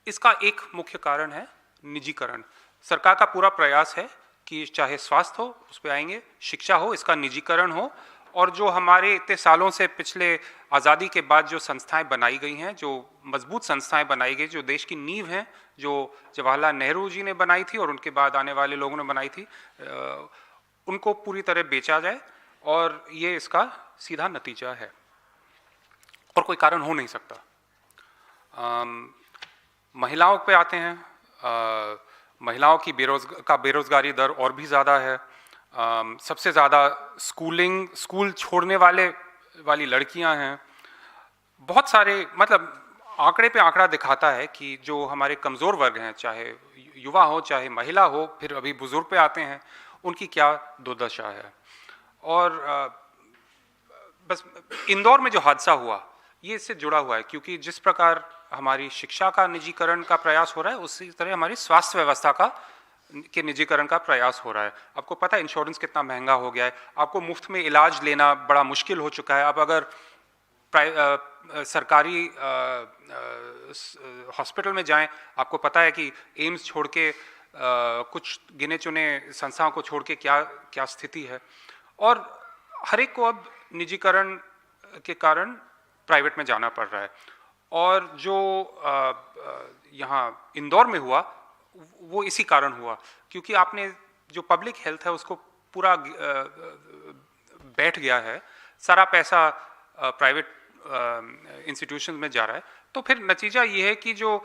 इसका एक मुख्य कारण है निजीकरण। सरकार का पूरा प्रयास है कि चाहे स्वास्थ्य हो, उस पर आएंगे, शिक्षा हो, इसका निजीकरण हो। और जो हमारे इतने सालों से पिछले आज़ादी के बाद जो संस्थाएं बनाई गई हैं, जो मजबूत संस्थाएं बनाई गई, जो देश की नींव हैं, जो जवाहरलाल नेहरू जी ने बनाई थी और उनके बाद आने वाले लोगों ने बनाई थी, उनको पूरी तरह बेचा जाए। और ये इसका सीधा नतीजा है और कोई कारण हो नहीं सकता। महिलाओं पे आते हैं। महिलाओं की बेरोजगारी दर और भी ज़्यादा है। सबसे ज़्यादा स्कूल छोड़ने वाली लड़कियां हैं। बहुत सारे, मतलब आंकड़े पे आंकड़ा दिखाता है कि जो हमारे कमज़ोर वर्ग हैं, चाहे युवा हो चाहे महिला हो, फिर अभी बुजुर्ग पे आते हैं, उनकी क्या दुर्दशा है। और बस इंदौर में जो हादसा हुआ ये इससे जुड़ा हुआ है, क्योंकि जिस प्रकार हमारी शिक्षा का निजीकरण का प्रयास हो रहा है, उसी तरह हमारी स्वास्थ्य व्यवस्था के निजीकरण का प्रयास हो रहा है। आपको पता है इंश्योरेंस कितना महंगा हो गया है, आपको मुफ्त में इलाज लेना बड़ा मुश्किल हो चुका है। अब अगर सरकारी हॉस्पिटल में जाएं, आपको पता है कि एम्स छोड़ के कुछ गिने चुने संस्थाओं को छोड़ के क्या स्थिति है। और हर एक को अब निजीकरण के कारण प्राइवेट में जाना पड़ रहा है। और जो यहाँ इंदौर में हुआ वो इसी कारण हुआ, क्योंकि आपने जो पब्लिक हेल्थ है उसको पूरा बैठ गया है, सारा पैसा प्राइवेट इंस्टीट्यूशन में जा रहा है। तो फिर नतीजा ये है कि जो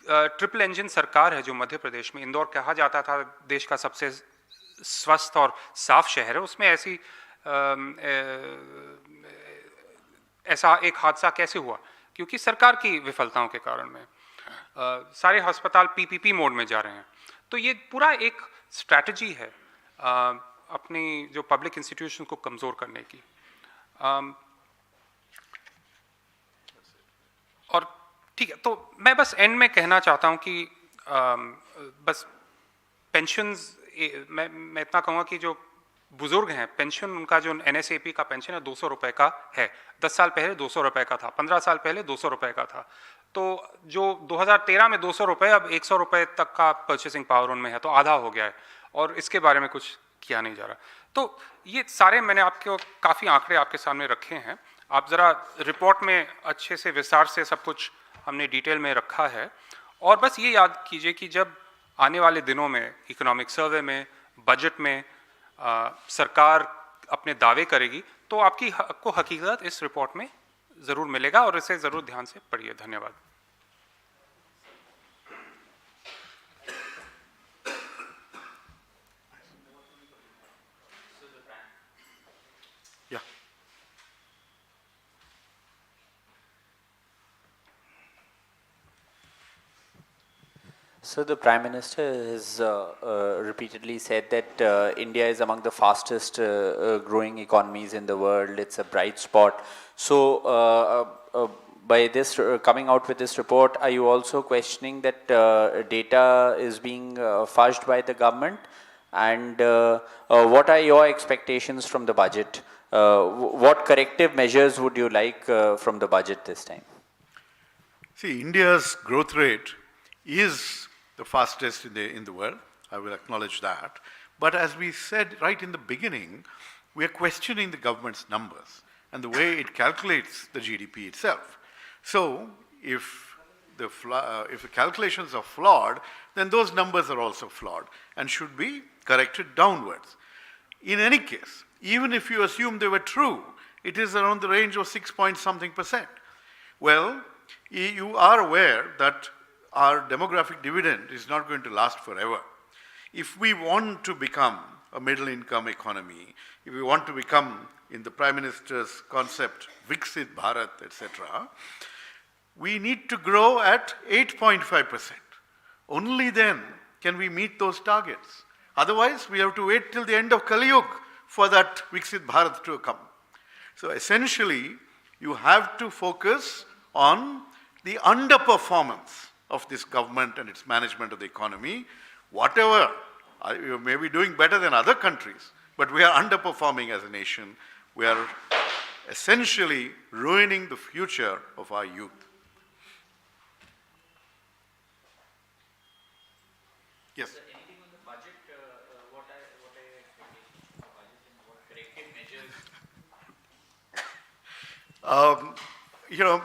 ट्रिपल इंजन सरकार है, जो मध्य प्रदेश में, इंदौर कहा जाता था देश का सबसे स्वस्थ और साफ शहर है, उसमें ऐसा एक हादसा कैसे हुआ? क्योंकि सरकार की विफलताओं के कारण में सारे अस्पताल PPP मोड में जा रहे हैं। तो ये पूरा एक स्ट्रैटेजी है अपनी जो पब्लिक इंस्टीट्यूशन को कमज़ोर करने की। और ठीक है, तो मैं बस एंड में कहना चाहता हूँ कि बस पेंशन्स, मैं इतना कहूँगा कि जो बुजुर्ग हैं, पेंशन उनका जो NSAP का पेंशन है 200 रुपये का है। 10 साल पहले 200 रुपये का था, 15 साल पहले 200 रुपये का था। तो जो 2013 में 200 रुपये, अब 100 रुपये तक का परचेसिंग पावर उनमें है, तो आधा हो गया है और इसके बारे में कुछ किया नहीं जा रहा। तो ये सारे मैंने आपको काफ़ी आंकड़े आपके सामने रखे हैं। आप ज़रा रिपोर्ट में अच्छे से विस्तार से सब कुछ हमने डिटेल में रखा है। और बस ये याद कीजिए कि जब आने वाले दिनों में इकोनॉमिक सर्वे में, बजट में सरकार अपने दावे करेगी तो आपको हकीकत इस रिपोर्ट में ज़रूर मिलेगा और इसे ज़रूर ध्यान से पढ़िए। धन्यवाद। Yeah. So the Prime Minister has repeatedly said that India is among the fastest growing economies in the world. It's a bright spot. So by this coming out with this report, are you also questioning that data is being fudged by the government? And what are your expectations from the budget? What corrective measures would you like from the budget this time? See, India's growth rate is the fastest in the world. I will acknowledge that. But as we said right in the beginning, we are questioning the government's numbers and the way it calculates the GDP itself. So, if the calculations are flawed, then those numbers are also flawed and should be corrected downwards. In any case, even if you assume they were true, it is around the range of 6 point something %. Well, you are aware that our demographic dividend is not going to last forever. If we want to become a middle income economy, if we want to become, in the Prime Minister's concept, Viksit Bharat, etc., we need to grow at 8.5%. Only then can we meet those targets. Otherwise, we have to wait till the end of Kali Yuga for that Viksit Bharat to come. So essentially, you have to focus on the underperformance of this government and its management of the economy. Whatever, you may be doing better than other countries, but we are underperforming as a nation. We are essentially ruining the future of our youth. Yes. Anything on the budget? What are your expectations for the budget and what corrective measures?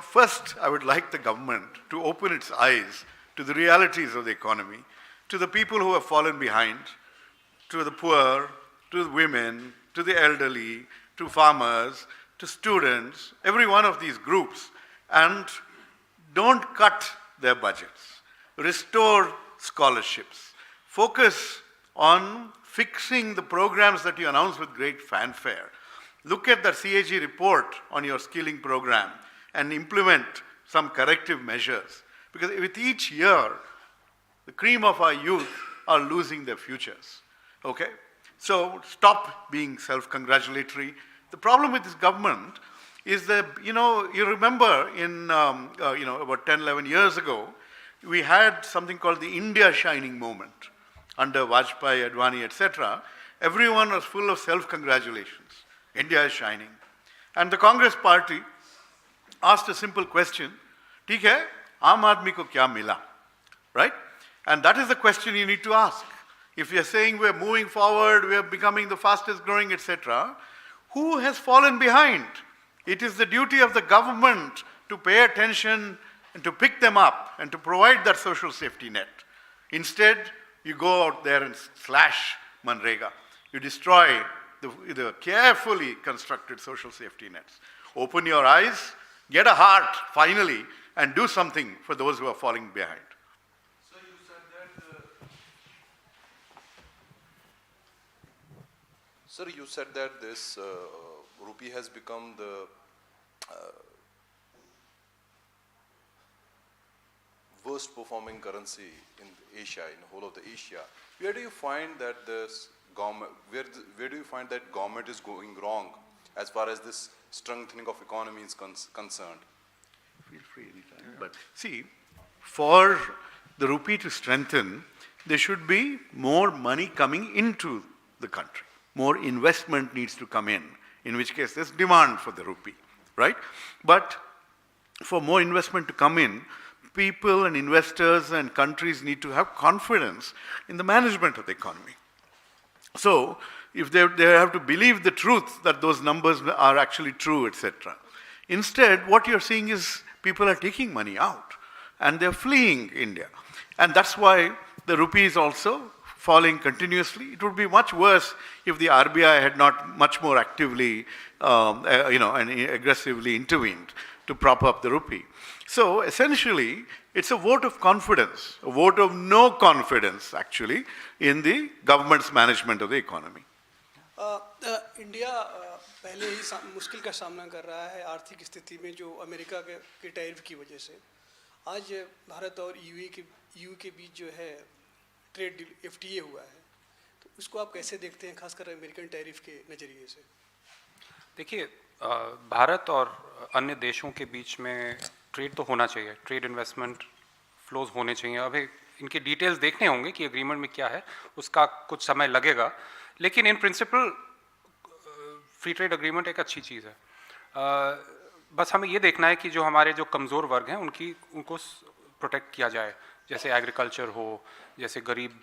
First, I would like the government to open its eyes to the realities of the economy, to the people who have fallen behind, to the poor, to the women, to the elderly, to farmers, to students, every one of these groups, and don't cut their budgets. Restore scholarships. Focus on fixing the programs that you announce with great fanfare. Look at the CAG report on your skilling program and implement some corrective measures. Because with each year, the cream of our youth are losing their futures. Okay? So stop being self-congratulatory. The problem with this government is that, you remember in, about 10, 11 years ago, we had something called the India Shining moment under Vajpayee, Advani, etc. Everyone was full of self-congratulations. India is shining. And the Congress party asked a simple question, "Theek hai, aam aadmi ko kya mila?" Right? And that is the question you need to ask. If you're saying we're moving forward, we're becoming the fastest growing, etc., who has fallen behind? It is the duty of the government to pay attention and to pick them up and to provide that social safety net. Instead, you go out there and slash Manrega. You destroy the carefully constructed social safety nets. Open your eyes, get a heart, finally, and do something for those who are falling behind. So you said that, sir, you said that this rupee has become the worst performing currency in Asia, in the whole of the Asia. Where do you find that this government, where do you find that government is going wrong as far as this strengthening of economy is concerned? Feel free anytime. But see, for the rupee to strengthen, there should be more money coming into the country. More investment needs to come in which case there's demand for the rupee, right? But for more investment to come in, people and investors and countries need to have confidence in the management of the economy. So, if they have to believe the truth that those numbers are actually true, etc. Instead, what you're seeing is people are taking money out and they're fleeing India. And that's why the rupee is also falling continuously. It would be much worse if the RBI had not much more actively, and aggressively intervened to prop up the rupee. So essentially, it's a vote of confidence, a vote of no confidence, actually, in the government's management of the economy. India पहले ही मुश्किल का सामना कर रहा है आर्थिक स्थिति में जो अमेरिका के टैरिफ की वजह से। आज भारत और ईयू के बीच जो है ट्रेड डील FTA हुआ है, तो उसको आप कैसे देखते हैं, खासकर अमेरिकन टैरिफ के नज़रिए से? देखिए, भारत और अन्य देशों के बीच में ट्रेड तो होना चाहिए, ट्रेड इन्वेस्टमेंट फ्लोज होने चाहिए। अभी इनके डिटेल्स देखने होंगे कि एग्रीमेंट में क्या है, उसका कुछ समय लगेगा, लेकिन in principle free trade agreement एक अच्छी चीज़ है। बस हमें ये देखना है कि जो हमारे जो कमज़ोर वर्ग हैं उनको प्रोटेक्ट किया जाए, जैसे एग्रीकल्चर हो, जैसे गरीब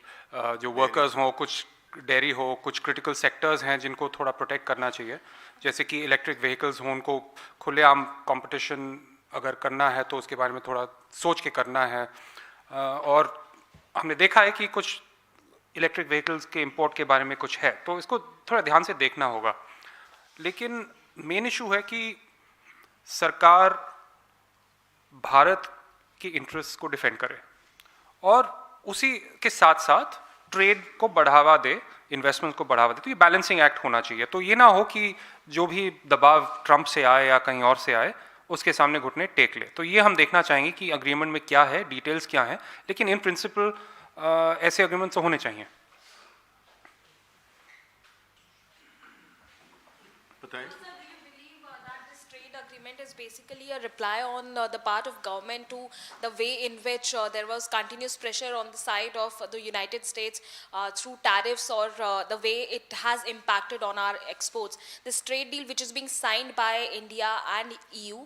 जो वर्कर्स हों, कुछ डेयरी हो, कुछ क्रिटिकल सेक्टर्स हैं जिनको थोड़ा प्रोटेक्ट करना चाहिए, जैसे कि इलेक्ट्रिक व्हीकल्स हों, उनको खुलेआम कंपटीशन अगर करना है तो उसके बारे में थोड़ा सोच के करना है। और हमने देखा है कि कुछ इलेक्ट्रिक व्हीकल्स के इंपोर्ट के बारे में कुछ है, तो इसको थोड़ा ध्यान से देखना होगा। लेकिन मेन इशू है कि सरकार भारत के इंटरेस्ट को डिफेंड करे और उसी के साथ साथ ट्रेड को बढ़ावा दे, इन्वेस्टमेंट को बढ़ावा दे। तो ये बैलेंसिंग एक्ट होना चाहिए। तो ये ना हो कि जो भी दबाव ट्रंप से आए या कहीं और से आए उसके सामने घुटने टेक ले। तो ये हम देखना चाहेंगे कि अग्रीमेंट में क्या है, डिटेल्स क्या हैं, लेकिन इन प्रिंसिपल ऐसे अग्रीमेंट तो होने चाहिए। Is basically a reply on the part of government to the way in which there was continuous pressure on the side of the United States through tariffs or the way it has impacted on our exports. This trade deal which is being signed by India and EU,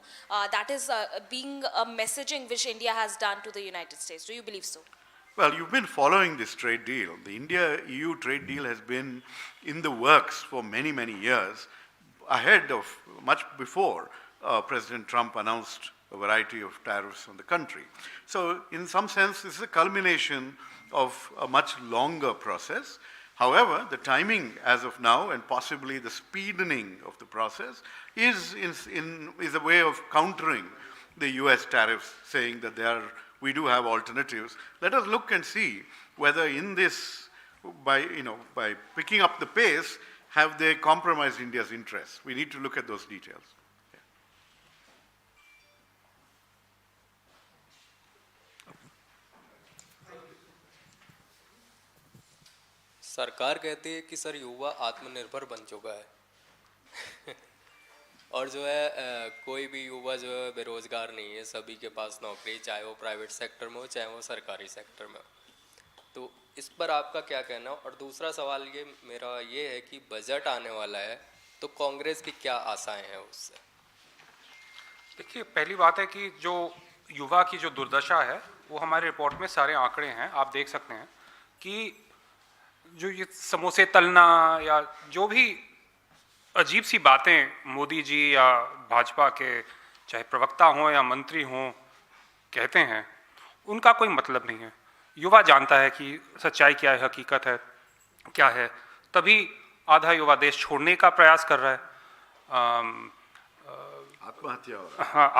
that is being a messaging which India has done to the United States. Do you believe so? Well, you've been following this trade deal. The India-EU trade deal has been in the works for many, many years, ahead of, much before President Trump announced a variety of tariffs on the country. So in some sense, this is a culmination of a much longer process. However, the timing as of now and possibly the speedening of the process is a way of countering the US tariffs, saying that we do have alternatives. Let us look and see whether in this, by picking up the pace, have they compromised India's interests. We need to look at those details. सरकार कहती है कि sir युवा आत्मनिर्भर बन चुका है और जो है कोई भी युवा जो है बेरोजगार नहीं है, सभी के पास नौकरी, चाहे वो प्राइवेट सेक्टर में हो चाहे वो सरकारी सेक्टर में हो। तो इस पर आपका क्या कहना है? और दूसरा सवाल मेरा ये है कि बजट आने वाला है तो कांग्रेस की क्या आशाएं हैं उससे? देखिए, पहली बात है कि जो युवा की जो दुर्दशा है वो हमारे रिपोर्ट में सारे आंकड़े हैं, आप देख सकते हैं कि जो ये समोसे तलना या जो भी अजीब सी बातें मोदी जी या भाजपा के चाहे प्रवक्ता हों या मंत्री हों कहते हैं, उनका कोई मतलब नहीं है। युवा जानता है कि सच्चाई क्या है, हकीकत है क्या है, तभी आधा युवा देश छोड़ने का प्रयास कर रहा है।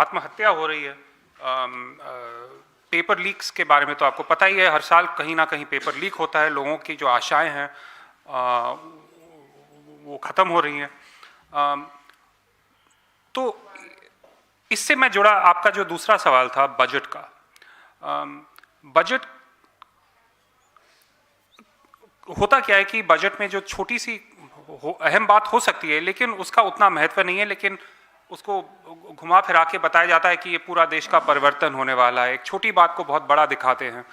आत्महत्या हो रही है। पेपर लीक्स के बारे में तो आपको पता ही है, हर साल कहीं ना कहीं पेपर लीक होता है, लोगों की जो आशाएं हैं वो ख़त्म हो रही हैं। तो इससे मैं जुड़ा आपका जो दूसरा सवाल था बजट का, बजट होता क्या है कि बजट में जो छोटी सी अहम बात हो सकती है लेकिन उसका उतना महत्व नहीं है, लेकिन उसको घुमा फिरा के बताया जाता है कि ये पूरा देश का परिवर्तन होने वाला है। एक छोटी बात को बहुत बड़ा दिखाते हैं,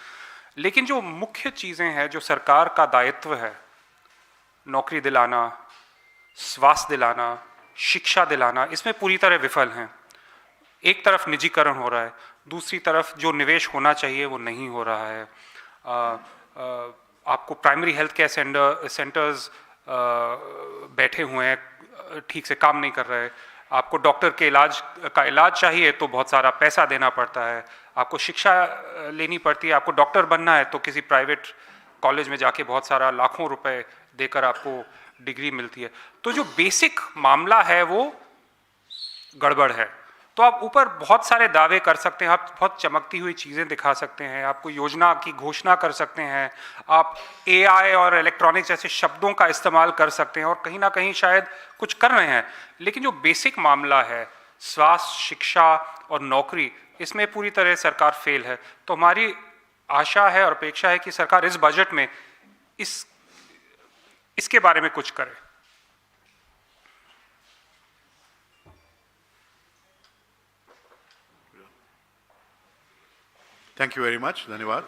लेकिन जो मुख्य चीज़ें हैं जो सरकार का दायित्व है, नौकरी दिलाना, स्वास्थ्य दिलाना, शिक्षा दिलाना, इसमें पूरी तरह विफल हैं। एक तरफ निजीकरण हो रहा है, दूसरी तरफ जो निवेश होना चाहिए वो नहीं हो रहा है। आपको प्राइमरी हेल्थ केयर सेंटर्स बैठे हुए हैं, ठीक से काम नहीं कर रहे। आपको डॉक्टर के इलाज का इलाज चाहिए तो बहुत सारा पैसा देना पड़ता है, आपको शिक्षा लेनी पड़ती है, आपको डॉक्टर बनना है तो किसी प्राइवेट कॉलेज में जाके बहुत सारा लाखों रुपए देकर आपको डिग्री मिलती है। तो जो बेसिक मामला है वो गड़बड़ है। तो आप ऊपर बहुत सारे दावे कर सकते हैं, आप बहुत चमकती हुई चीज़ें दिखा सकते हैं, आपको योजना की घोषणा कर सकते हैं, आप AI और इलेक्ट्रॉनिक्स जैसे शब्दों का इस्तेमाल कर सकते हैं और कहीं ना कहीं शायद कुछ कर रहे हैं, लेकिन जो बेसिक मामला है स्वास्थ्य, शिक्षा और नौकरी, इसमें पूरी तरह सरकार फेल है। तो हमारी आशा है और अपेक्षा है कि सरकार इस बजट में इसके बारे में कुछ करे। Thank you very much. धन्यवाद।